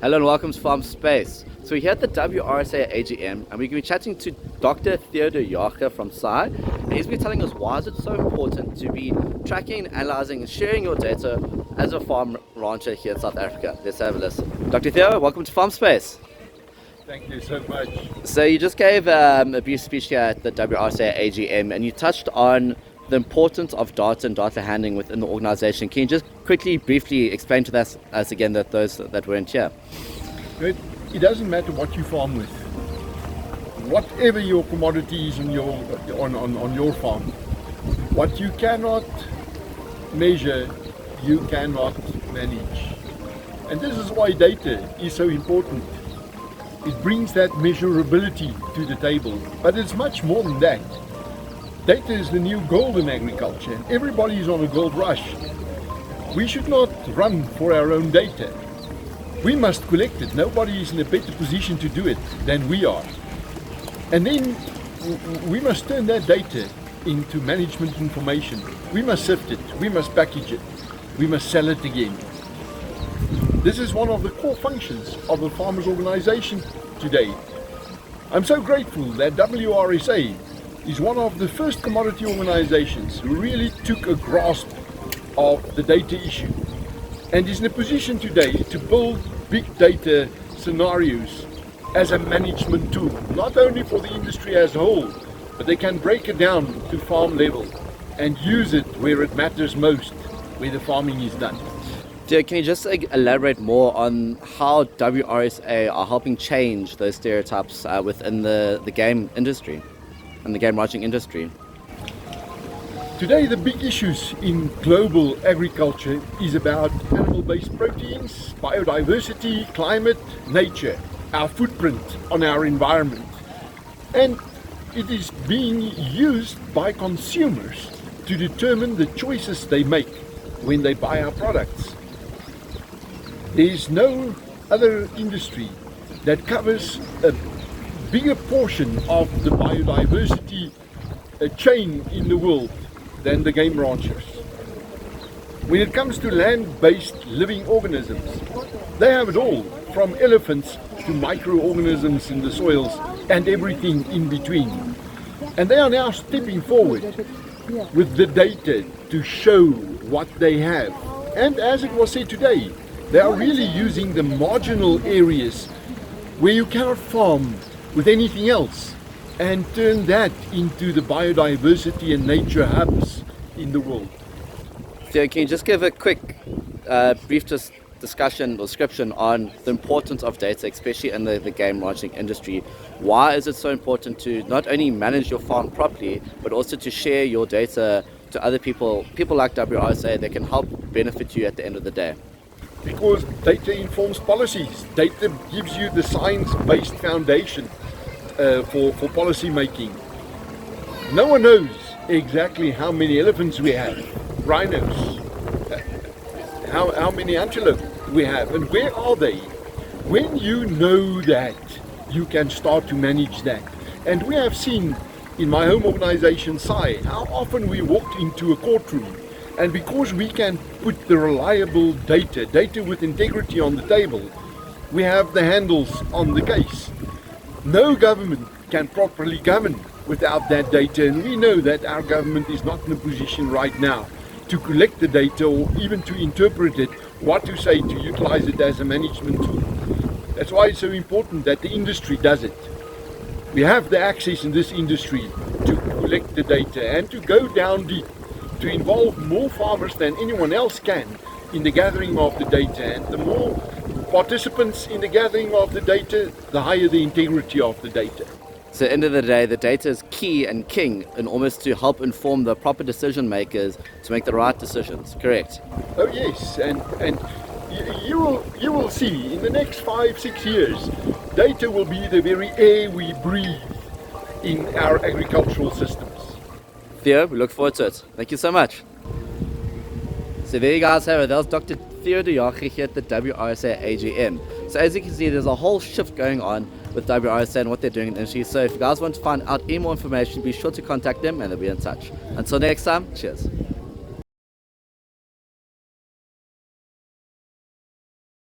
Hello and welcome to Farmspace. So we're here at the WRSA AGM and we're going to be chatting to Dr. Theo de Jager from Saai. And he's going to be telling us why is it so important to be tracking, analyzing and sharing your data as a farm rancher here in South Africa. Let's have a listen. Dr. Theo, welcome to Farmspace. Thank you so much. So you just gave a brief speech here at the WRSA AGM and you touched on the importance of data and data handling within the organization. Can you just quickly, briefly explain to us again that those that weren't here? It doesn't matter what you farm with. Whatever your commodity is on your farm, what you cannot measure, you cannot manage. And this is why data is so important. It brings that measurability to the table, but it's much more than that. Data is the new gold in agriculture. Everybody is on a gold rush. We should not run for our own data. We must collect it. Nobody is in a better position to do it than we are. And then we must turn that data into management information. We must sift it. We must package it. We must sell it again. This is one of the core functions of a farmers' organization today. I'm so grateful that WRSA is one of the first commodity organizations who really took a grasp of the data issue and is in a position today to build big data scenarios as a management tool, not only for the industry as a whole, but they can break it down to farm level and use it where it matters most, where the farming is done. Theo, can you just elaborate more on how WRSA are helping change those stereotypes within the game industry and the game ranching industry? Today the big issues in global agriculture is about animal-based proteins, biodiversity, climate, nature, our footprint on our environment. And it is being used by consumers to determine the choices they make when they buy our products. There is no other industry that covers a bigger portion of the biodiversity chain in the world than the game ranchers. When it comes to land-based living organisms, they have it all, from elephants to microorganisms in the soils and everything in between. And they are now stepping forward with the data to show what they have. And as it was said today, they are really using the marginal areas where you cannot farm with anything else and turn that into the biodiversity and nature hubs in the world. Theo, can you just give a quick, brief discussion or description on the importance of data, especially in the game ranching industry? Why is it so important to not only manage your farm properly, but also to share your data to other people like WRSA that can help benefit you at the end of the day? Because data informs policies. Data gives you the science-based foundation for policy making. No one knows exactly how many elephants we have, rhinos, how many antelope we have, and where are they. When you know that, you can start to manage that. And we have seen in my home organization, Saai, how often we walked into a courtroom, and because we can put the reliable data with integrity on the table, we have the handles on the case. No government can properly govern without that data, and we know that our government is not in a position right now to collect the data or even to interpret it, what to say, to utilize it as a management tool. That's why it's so important that the industry does it. We have the access in this industry to collect the data and to go down deep, to involve more farmers than anyone else can in the gathering of the data. And the more participants in the gathering of the data, the higher the integrity of the data. So at the end of the day, the data is key and king and almost to help inform the proper decision makers to make the right decisions, correct? Oh yes, and you will see in the next 5-6 years, data will be the very air we breathe in our agricultural systems. Theo, we look forward to it. Thank you so much. So there you guys have it. That was Dr. Theo de Jager here at the WRSA AGM. So as you can see, there's a whole shift going on with WRSA and what they're doing in the industry. So if you guys want to find out any more information, be sure to contact them and they'll be in touch. Until next time, cheers.